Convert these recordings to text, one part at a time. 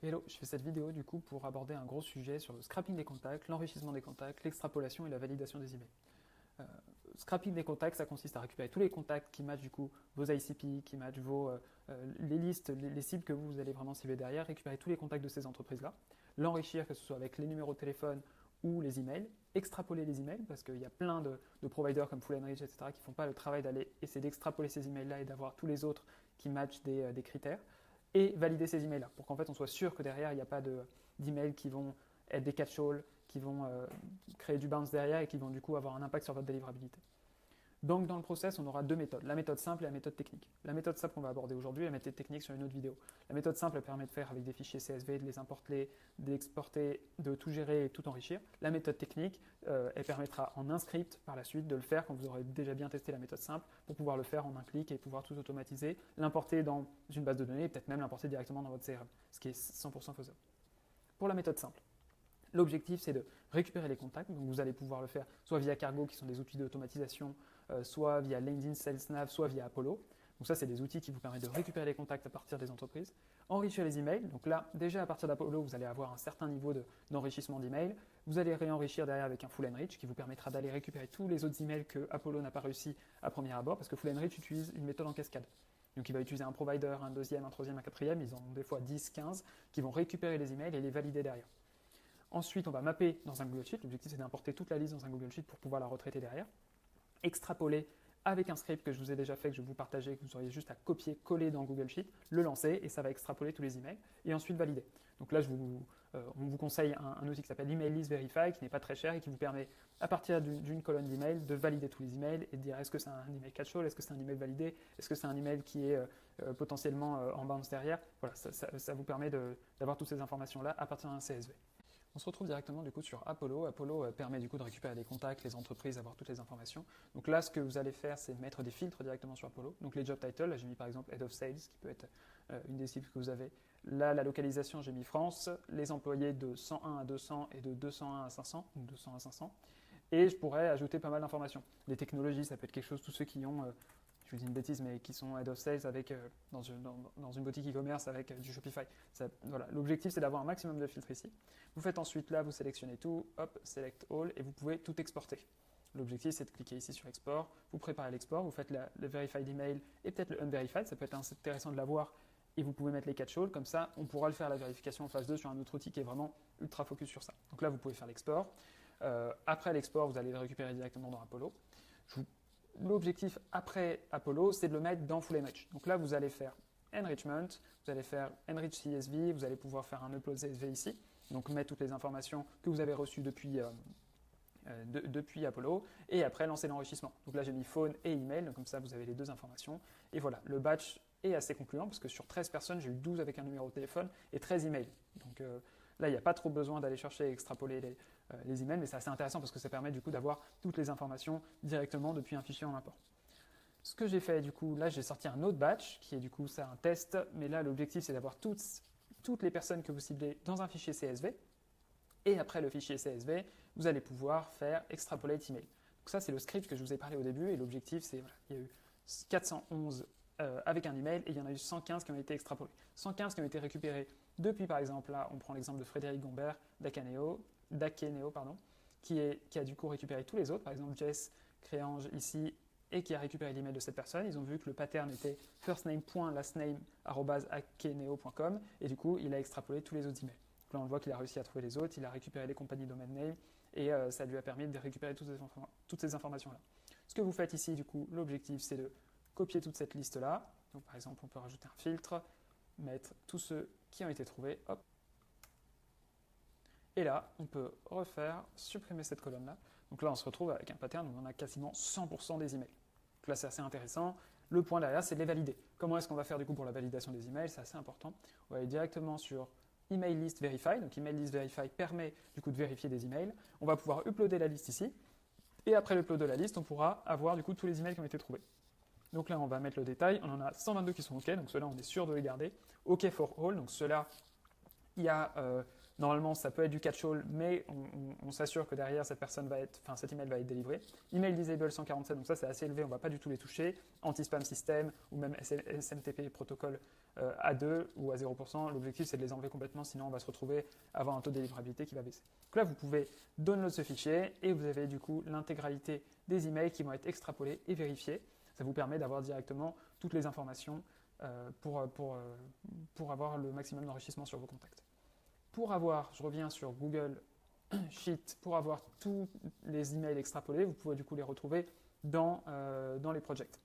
Hello, je fais cette vidéo du coup pour aborder un gros sujet sur le scrapping des contacts, l'enrichissement des contacts, l'extrapolation et la validation des emails. Euh, Scrapping des contacts, ça consiste à récupérer tous les contacts qui matchent du coup vos ICP, qui matchent les listes, les cibles que vous allez vraiment cibler derrière, récupérer tous les contacts de ces entreprises-là, l'enrichir que ce soit avec les numéros de téléphone ou les emails, extrapoler les emails parce qu'il y a plein de providers comme Full Enrich, etc. qui ne font pas le travail d'aller essayer d'extrapoler ces emails-là et d'avoir tous les autres qui matchent des critères et valider ces emails-là pour qu'en fait on soit sûr que derrière il n'y a pas d'emails qui vont être des catch-all, qui vont créer du bounce derrière et qui vont du coup avoir un impact sur votre délivrabilité. Donc dans le process, on aura deux méthodes, la méthode simple et la méthode technique. La méthode simple qu'on va aborder aujourd'hui, la méthode technique sur une autre vidéo. La méthode simple elle permet de faire avec des fichiers CSV, de les importer, de les exporter, de tout gérer et tout enrichir. La méthode technique, elle permettra en un script par la suite de le faire quand vous aurez déjà bien testé la méthode simple pour pouvoir le faire en un clic et pouvoir tout automatiser, l'importer dans une base de données et peut-être même l'importer directement dans votre CRM, ce qui est 100% faisable. Pour la méthode simple, l'objectif, c'est de récupérer les contacts. Donc, vous allez pouvoir le faire soit via Cargo, qui sont des outils d'automatisation, soit via LinkedIn, SalesNav, soit via Apollo. Donc, ça, c'est des outils qui vous permettent de récupérer les contacts à partir des entreprises. Enrichir les emails. Donc, là, déjà à partir d'Apollo, vous allez avoir un certain niveau d'enrichissement d'emails. Vous allez réenrichir derrière avec un Full Enrich qui vous permettra d'aller récupérer tous les autres emails que Apollo n'a pas réussi à premier abord, parce que Full Enrich utilise une méthode en cascade. Donc, il va utiliser un provider, un deuxième, un troisième, un quatrième. Ils en ont des fois 10, 15 qui vont récupérer les emails et les valider derrière. Ensuite, on va mapper dans un Google Sheet. L'objectif, c'est d'importer toute la liste dans un Google Sheet pour pouvoir la retraiter derrière. Extrapoler avec un script que je vous ai déjà fait, que je vais vous partager, que vous auriez juste à copier, coller dans Google Sheet, le lancer et ça va extrapoler tous les emails et ensuite valider. Donc là, on vous conseille un outil qui s'appelle Email List Verify qui n'est pas très cher et qui vous permet, à partir d'une colonne d'email, de valider tous les emails et de dire est-ce que c'est un email catch-all, est-ce que c'est un email validé, est-ce que c'est un email qui est potentiellement en bounce derrière. Voilà, ça vous permet d'avoir toutes ces informations-là à partir d'un CSV. On se retrouve directement du coup sur Apollo. Apollo permet du coup de récupérer les contacts, les entreprises, avoir toutes les informations. Donc là, ce que vous allez faire, c'est mettre des filtres directement sur Apollo. Donc les job titles, là j'ai mis par exemple Head of Sales, qui peut être une des cibles que vous avez. Là, la localisation, j'ai mis France, les employés de 101 à 200 et de 201 à 500, donc 200 à 500. Et je pourrais ajouter pas mal d'informations. Les technologies, ça peut être quelque chose, tous ceux qui ont je vous dis une bêtise, mais qui sont head of sales avec, dans une boutique e-commerce avec du Shopify. Voilà. L'objectif, c'est d'avoir un maximum de filtres ici. Vous faites ensuite là, vous sélectionnez tout, hop, select all, et vous pouvez tout exporter. L'objectif, c'est de cliquer ici sur export, vous préparez l'export, vous faites le verified email et peut-être le unverified, ça peut être intéressant de l'avoir, et vous pouvez mettre les catch-all, comme ça, on pourra le faire la vérification en phase 2 sur un autre outil qui est vraiment ultra focus sur ça. Donc là, vous pouvez faire l'export. Après l'export, vous allez le récupérer directement dans Apollo. L'objectif après Apollo, c'est de le mettre dans Full Enrich. Donc là, vous allez faire Enrichment, vous allez faire Enrich CSV, vous allez pouvoir faire un Upload CSV ici, donc mettre toutes les informations que vous avez reçues depuis Apollo, et après lancer l'enrichissement. Donc là, j'ai mis phone et email, donc comme ça, vous avez les deux informations. Et voilà, le batch est assez concluant, parce que sur 13 personnes, j'ai eu 12 avec un numéro de téléphone et 13 emails. Donc là, il n'y a pas trop besoin d'aller chercher et extrapoler les emails, mais c'est assez intéressant parce que ça permet du coup d'avoir toutes les informations directement depuis un fichier en import. Ce que j'ai fait du coup, là j'ai sorti un autre batch qui est du coup ça un test, mais là l'objectif c'est d'avoir toutes les personnes que vous ciblez dans un fichier CSV. Et après le fichier CSV, vous allez pouvoir faire extrapolate email. Donc ça c'est le script que je vous ai parlé au début et l'objectif c'est, voilà, il y a eu 411 avec un email et il y en a eu 115 qui ont été extrapolés. 115 qui ont été récupérés depuis, par exemple, là on prend l'exemple de Frédéric Gombert d'Akeneo, qui a du coup récupéré tous les autres, par exemple Jess Créange ici, et qui a récupéré l'email de cette personne. Ils ont vu que le pattern était firstname.lastname@akeneo.com et du coup il a extrapolé tous les autres emails. Donc là on voit qu'il a réussi à trouver les autres, il a récupéré les compagnies domain name et ça lui a permis de récupérer toutes ces informations-là. Ce que vous faites ici, du coup, l'objectif c'est de copier toute cette liste-là. Donc par exemple on peut rajouter un filtre, mettre tous ceux qui ont été trouvés, hop. Et là, on peut supprimer cette colonne-là. Donc là, on se retrouve avec un pattern où on a quasiment 100% des emails. Donc là, c'est assez intéressant. Le point derrière, c'est de les valider. Comment est-ce qu'on va faire du coup pour la validation des emails? C'est assez important. On va aller directement sur Email List Verify. Donc Email List Verify permet du coup de vérifier des emails. On va pouvoir uploader la liste ici. Et après l'upload de la liste, on pourra avoir du coup tous les emails qui ont été trouvés. Donc là, on va mettre le détail. On en a 122 qui sont OK. Donc ceux-là, on est sûr de les garder. OK for all. Donc ceux-là, il y a Normalement, ça peut être du catch-all, mais on s'assure que derrière, cet email va être délivré. Email disable 147, donc ça c'est assez élevé, on ne va pas du tout les toucher. Anti-spam system ou même SMTP protocole A2 ou à 0%. L'objectif c'est de les enlever complètement, sinon on va se retrouver à avoir un taux de délivrabilité qui va baisser. Donc là, vous pouvez download ce fichier et vous avez du coup l'intégralité des emails qui vont être extrapolés et vérifiés. Ça vous permet d'avoir directement toutes les informations pour avoir le maximum d'enrichissement sur vos contacts. Je reviens sur Google Sheet, pour avoir tous les emails extrapolés, vous pouvez du coup les retrouver dans les projects.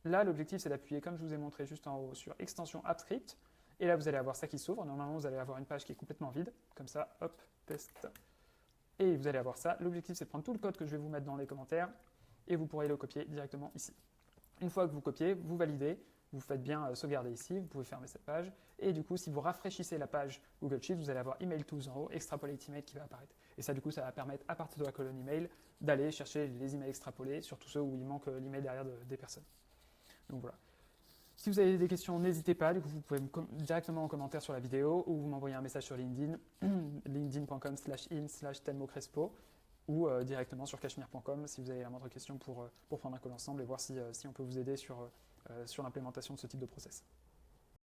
Là, l'objectif, c'est d'appuyer, comme je vous ai montré juste en haut, sur Extension AppScript. Et là, vous allez avoir ça qui s'ouvre. Normalement, vous allez avoir une page qui est complètement vide, comme ça, hop, test. Et vous allez avoir ça. L'objectif, c'est de prendre tout le code que je vais vous mettre dans les commentaires et vous pourrez le copier directement ici. Une fois que vous copiez, vous validez. Vous faites bien sauvegarder ici, vous pouvez fermer cette page. Et du coup, si vous rafraîchissez la page Google Sheet, vous allez avoir Email Tools en haut, Extrapolate Email qui va apparaître. Et ça, du coup, ça va permettre, à partir de la colonne Email, d'aller chercher les emails extrapolés, surtout ceux où il manque l'email derrière des personnes. Donc voilà. Si vous avez des questions, n'hésitez pas. Du coup, vous pouvez directement en commentaire sur la vidéo ou vous m'envoyez un message sur LinkedIn, linkedin.com/in/telmocrespo ou directement sur cachemire.com si vous avez la moindre question pour prendre un call ensemble et voir si on peut vous aider sur l'implémentation de ce type de process.